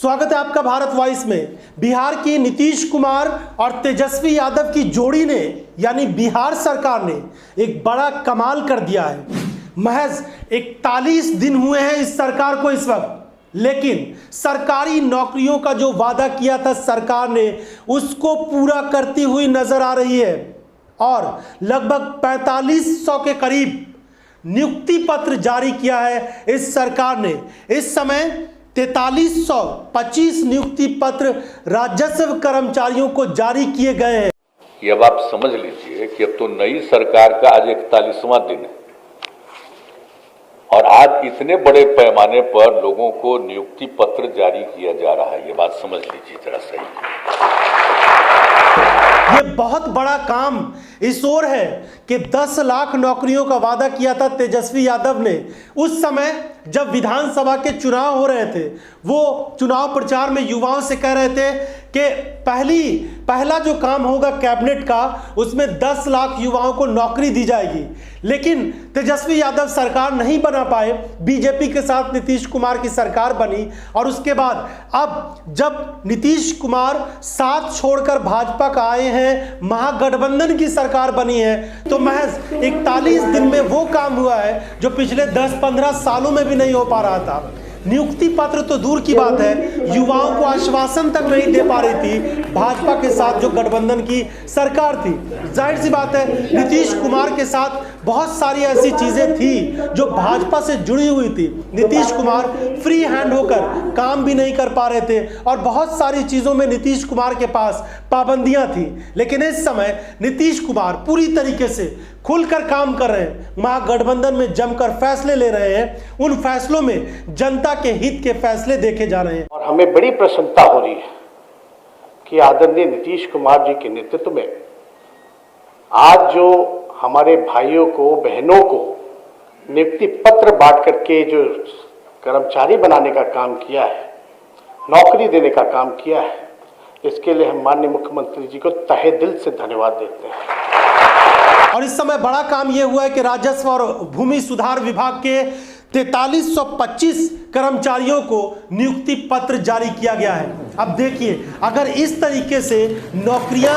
स्वागत है आपका भारत वॉइस में। बिहार की नीतीश कुमार और तेजस्वी यादव की जोड़ी ने यानी बिहार सरकार ने एक बड़ा कमाल कर दिया है। महज 41 दिन हुए हैं इस सरकार को इस वक्त, लेकिन सरकारी नौकरियों का जो वादा किया था सरकार ने उसको पूरा करती हुई नजर आ रही है और लगभग 4500 के करीब नियुक्ति पत्र जारी किया है इस सरकार ने। इस समय 4325 नियुक्ति पत्र राजस्व कर्मचारियों को जारी किए गए हैं। ये अब आप समझ लीजिए कि अब तो नई सरकार का आज 41वां दिन है और आज इतने बड़े पैमाने पर लोगों को नियुक्ति पत्र जारी किया जा रहा है। ये बात समझ लीजिए जरा सही। ये बहुत बड़ा काम इस ओर है कि 10 लाख नौकरियों का वादा किया था तेजस्वी यादव ने उस समय जब विधानसभा के चुनाव हो रहे थे। वो चुनाव प्रचार में युवाओं से कह रहे थे कि पहला जो काम होगा कैबिनेट का उसमें 10 लाख युवाओं को नौकरी दी जाएगी, लेकिन तेजस्वी यादव सरकार नहीं बना पाए। बीजेपी के साथ नीतीश कुमार की सरकार बनी और उसके बाद अब जब नीतीश कुमार साथ छोड़कर भाजपा का आए हैं, महागठबंधन की सरकार बनी है, तो महज 41 दिन में वो काम हुआ है जो पिछले 10-15 सालों में भी नहीं हो पा रहा था। नियुक्ति पत्र तो दूर की बात है, युवाओं को आश्वासन तक नहीं दे पा रही थी भाजपा के साथ जो गठबंधन की सरकार थी। जाहिर सी बात है नीतीश कुमार के साथ बहुत सारी ऐसी चीजें थी जो भाजपा से जुड़ी हुई थी। नीतीश कुमार फ्री हैंड होकर काम भी नहीं कर पा रहे थे और बहुत सारी चीजों में नीतीश कुमार के पास पाबंदियां थी, लेकिन इस समय नीतीश कुमार पूरी तरीके से खुलकर काम कर रहे हैं, महागठबंधन में जमकर फैसले ले रहे हैं। उन फैसलों में जनता के हित के फैसले देखे जा रहे हैं और हमें बड़ी प्रसन्नता हो रही है कि आदरणीय नीतीश कुमार जी के नेतृत्व में आज जो हमारे भाइयों को बहनों को नियुक्ति पत्र बांट करके जो कर्मचारी बनाने का काम किया है, नौकरी देने का काम किया है, इसके लिए हम माननीय मुख्यमंत्री जी को तहे दिल से धन्यवाद देते हैं। और इस समय बड़ा काम यह हुआ है कि राजस्व और भूमि सुधार विभाग के 4325 कर्मचारियों को नियुक्ति पत्र जारी किया गया है। अब देखिए, अगर इस तरीके से नौकरियां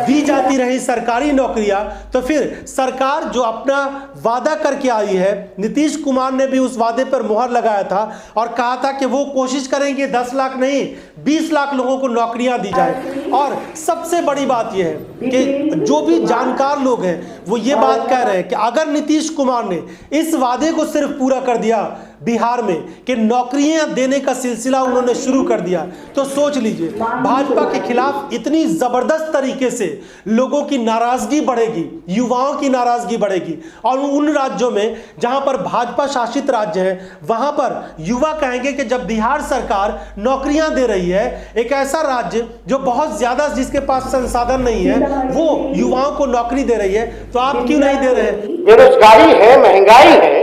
दी जाती रही, सरकारी नौकरियां, तो फिर सरकार जो अपना वादा करके आई है, नीतीश कुमार ने भी उस वादे पर मुहर लगाया था और कहा था कि वो कोशिश करेंगे 10 लाख नहीं 20 लाख लोगों को नौकरियां दी जाए। और सबसे बड़ी बात यह है कि जो भी जानकार लोग हैं वो ये बात कह रहे हैं कि अगर नीतीश कुमार ने इस वादे को सिर्फ पूरा कर दिया बिहार में कि नौकरियां देने का सिलसिला उन्होंने शुरू कर दिया, तो सोच लीजिए भाजपा के खिलाफ इतनी जबरदस्त तरीके से लोगों की नाराजगी बढ़ेगी, युवाओं की नाराजगी बढ़ेगी। और उन राज्यों में जहां पर भाजपा शासित राज्य है वहां पर युवा कहेंगे कि जब बिहार सरकार नौकरियां दे रही है, एक ऐसा राज्य जो बहुत ज्यादा जिसके पास संसाधन नहीं है वो युवाओं को नौकरी दे रही है, तो आप क्यों नहीं दे रहे हैं? बेरोजगारी है, महंगाई है,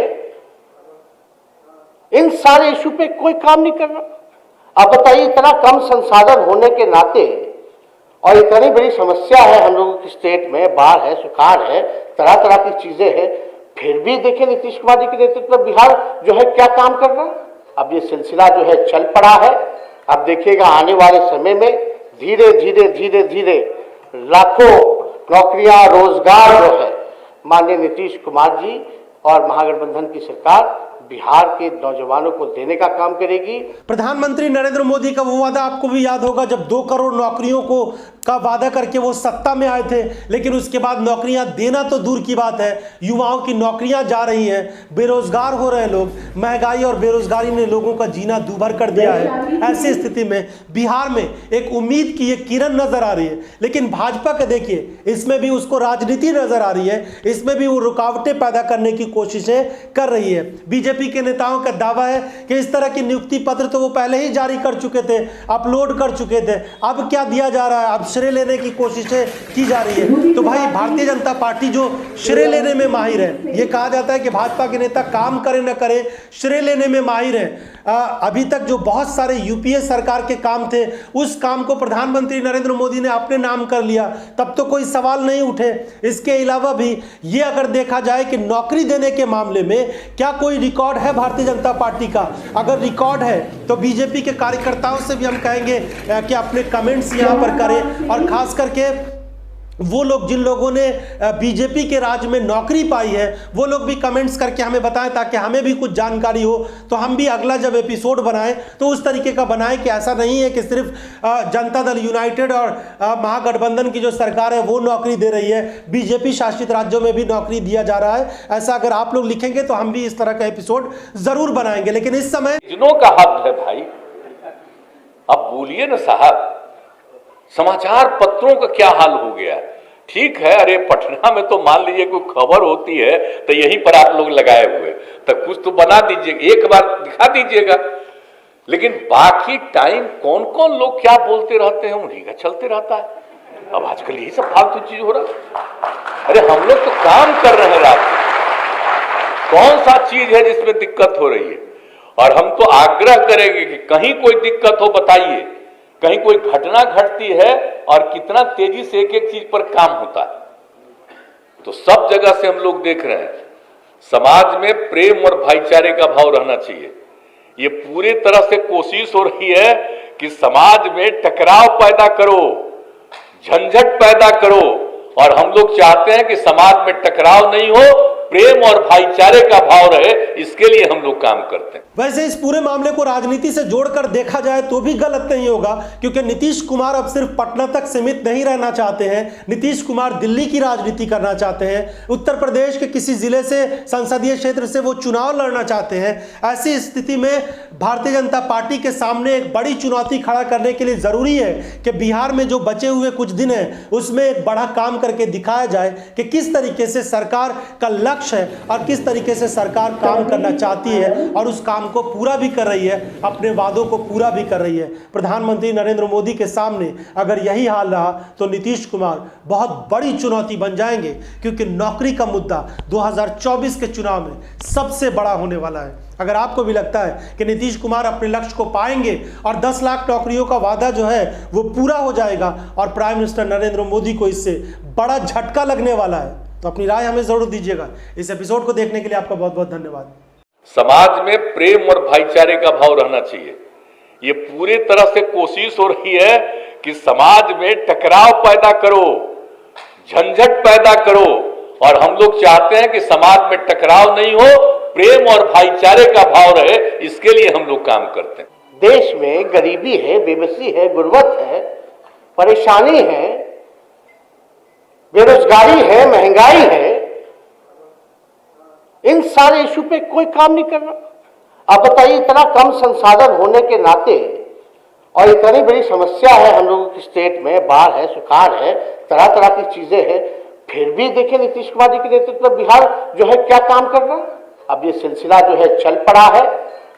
इन सारे इशू पे कोई काम नहीं कर रहा। आप बताइए, इतना कम संसाधन होने के नाते और इतनी बड़ी समस्या है हम लोगों की स्टेट में, बाढ़ है, सुखाड़ है, तरह तरह की चीजें हैं, फिर भी देखिए नीतीश कुमार जी के नेतृत्व में बिहार जो है क्या काम कर रहा है। अब ये सिलसिला जो है चल पड़ा है। अब देखिएगा आने वाले समय में धीरे धीरे धीरे धीरे लाखों नौकरियां, रोजगार जो है माननीय नीतीश कुमार जी और महागठबंधन की सरकार बिहार के नौजवानों को देने का काम करेगी। प्रधानमंत्री नरेंद्र मोदी का वो वादा आपको भी याद होगा जब 2 करोड़ नौकरियों का वादा करके वो सत्ता में आए थे, लेकिन उसके बाद नौकरियां देना तो दूर की बात है, युवाओं की नौकरियां जा रही हैं, बेरोजगार हो रहे हैं लोग, महंगाई और बेरोजगारी ने लोगों का जीना दूभर कर दिया है। ऐसी स्थिति में बिहार में एक उम्मीद की एक किरण नजर आ रही है, लेकिन भाजपा का देखिए इसमें भी उसको राजनीति नजर आ रही है, इसमें भी वो रुकावटें पैदा करने की कोशिशें कर रही है। बीजेपी के नेताओं का दावा है कि इस तरह की नियुक्ति पत्र तो वो पहले ही जारी कर चुके थे, अपलोड कर चुके थे, अब क्या दिया जा रहा है, अब श्रेय लेने की कोशिशें की जा रही है। तो भाई भारतीय जनता पार्टी जो श्रेय लेने में माहिर है, ये कहा जाता है कि भाजपा के नेता काम करें न करें श्रेय लेने में माहिर है। अभी तक जो बहुत सारे यूपीए सरकार के काम थे उस काम को प्रधानमंत्री नरेंद्र मोदी ने अपने नाम कर लिया, तब तो कोई सवाल नहीं उठे। इसके अलावा भी ये अगर देखा जाए कि नौकरी देने के मामले में क्या कोई रिकॉर्ड रिकॉर्ड है भारतीय जनता पार्टी का। अगर रिकॉर्ड है तो बीजेपी के कार्यकर्ताओं से भी हम कहेंगे कि अपने कमेंट्स यहां पर करें, और खास करके वो लोग जिन लोगों ने बीजेपी के राज में नौकरी पाई है वो लोग भी कमेंट्स करके हमें बताएं, ताकि हमें भी कुछ जानकारी हो, तो हम भी अगला जब एपिसोड बनाएं तो उस तरीके का बनाएं कि ऐसा नहीं है कि सिर्फ जनता दल यूनाइटेड और महागठबंधन की जो सरकार है वो नौकरी दे रही है, बीजेपी शासित राज्यों में भी नौकरी दिया जा रहा है। ऐसा अगर आप लोग लिखेंगे तो हम भी इस तरह का एपिसोड जरूर बनाएंगे। लेकिन इस समय जिनों का हक है भाई, अब बोलिए ना साहब, समाचार पत्रों का क्या हाल हो गया। ठीक है, अरे पटना में तो मान लीजिए कोई खबर होती है तो यहीं पर आप लोग लगाए हुए, तो कुछ तो बना दीजिए, एक बार दिखा दीजिएगा। लेकिन बाकी टाइम कौन कौन लोग क्या बोलते रहते हैं उन्हीं का चलते रहता है। अब आजकल यही सब फालतू चीज हो रहा है। अरे हम लोग तो काम कर रहे हैं रात में, कौन सा चीज है जिसमें दिक्कत हो रही है। और हम तो आग्रह करेंगे कि कहीं कोई दिक्कत हो बताइए, कहीं कोई घटना घटती है और कितना तेजी से एक एक चीज पर काम होता है। तो सब जगह से हम लोग देख रहे हैं समाज में प्रेम और भाईचारे का भाव रहना चाहिए। ये पूरी तरह से कोशिश हो रही है कि समाज में टकराव पैदा करो, झंझट पैदा करो, और हम लोग चाहते हैं कि समाज में टकराव नहीं हो, प्रेम और भाईचारे का भाव रहे, इसके लिए हम लोग काम करते हैं। वैसे इस पूरे मामले को राजनीति से जोड़कर देखा जाए तो भी गलत नहीं होगा, क्योंकि नीतीश कुमार अब सिर्फ पटना तक सीमित नहीं रहना चाहते हैं। नीतीश कुमार दिल्ली की राजनीति करना चाहते हैं, उत्तर प्रदेश के किसी जिले से, संसदीय क्षेत्र से वो चुनाव लड़ना चाहते हैं। ऐसी स्थिति में भारतीय जनता पार्टी के सामने एक बड़ी चुनौती खड़ा करने के लिए जरूरी है कि बिहार में जो बचे हुए कुछ दिन हैं उसमें एक बड़ा काम करके दिखाया जाए कि किस तरीके से सरकार का लक्ष्य है और किस तरीके से सरकार काम करना चाहती है और उस काम को पूरा भी कर रही है, अपने वादों को पूरा भी कर रही है। प्रधानमंत्री नरेंद्र मोदी के सामने अगर यही हाल रहा तो नीतीश कुमार बहुत बड़ी चुनौती बन जाएंगे, क्योंकि नौकरी का मुद्दा 2024 के चुनाव में सबसे बड़ा होने वाला है। अगर आपको भी लगता है कि नीतीश कुमार अपने लक्ष्य को पाएंगे और 10 लाख नौकरियों का वादा जो है वो पूरा हो जाएगा और प्राइम मिनिस्टर नरेंद्र मोदी को इससे बड़ा झटका लगने वाला है, तो अपनी राय हमें जरूर दीजिएगा। इस एपिसोड को देखने के लिए आपका बहुत बहुत धन्यवाद। समाज में प्रेम और भाईचारे का भाव रहना चाहिए। ये पूरी तरह से कोशिश हो रही है कि समाज में टकराव पैदा करो, झंझट पैदा करो, और हम लोग चाहते हैं कि समाज में टकराव नहीं हो, प्रेम और भाईचारे का भाव रहे, इसके लिए हम लोग काम करते हैं। देश में गरीबी है, बेबसी है, गुर्बत है, परेशानी है, बेरोजगारी है, महंगाई है, इन सारे इशू पे कोई काम नहीं कर रहा। आप बताइए, इतना कम संसाधन होने के नाते और इतनी बड़ी समस्या है हम लोगों की स्टेट में, बाढ़ है, सुखाड़ है, तरह तरह की चीजें हैं, फिर भी देखिए नीतीश कुमार जी के नेतृत्व में बिहार जो है क्या काम कर रहा है। अब ये सिलसिला जो है चल पड़ा है।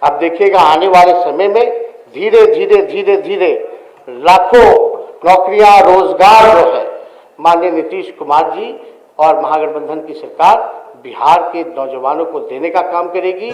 अब देखिएगा आने वाले समय में धीरे धीरे धीरे धीरे लाखों नौकरियां, रोजगार जो है माननीय नीतीश कुमार जी और महागठबंधन की सरकार बिहार के नौजवानों को देने का काम करेगी।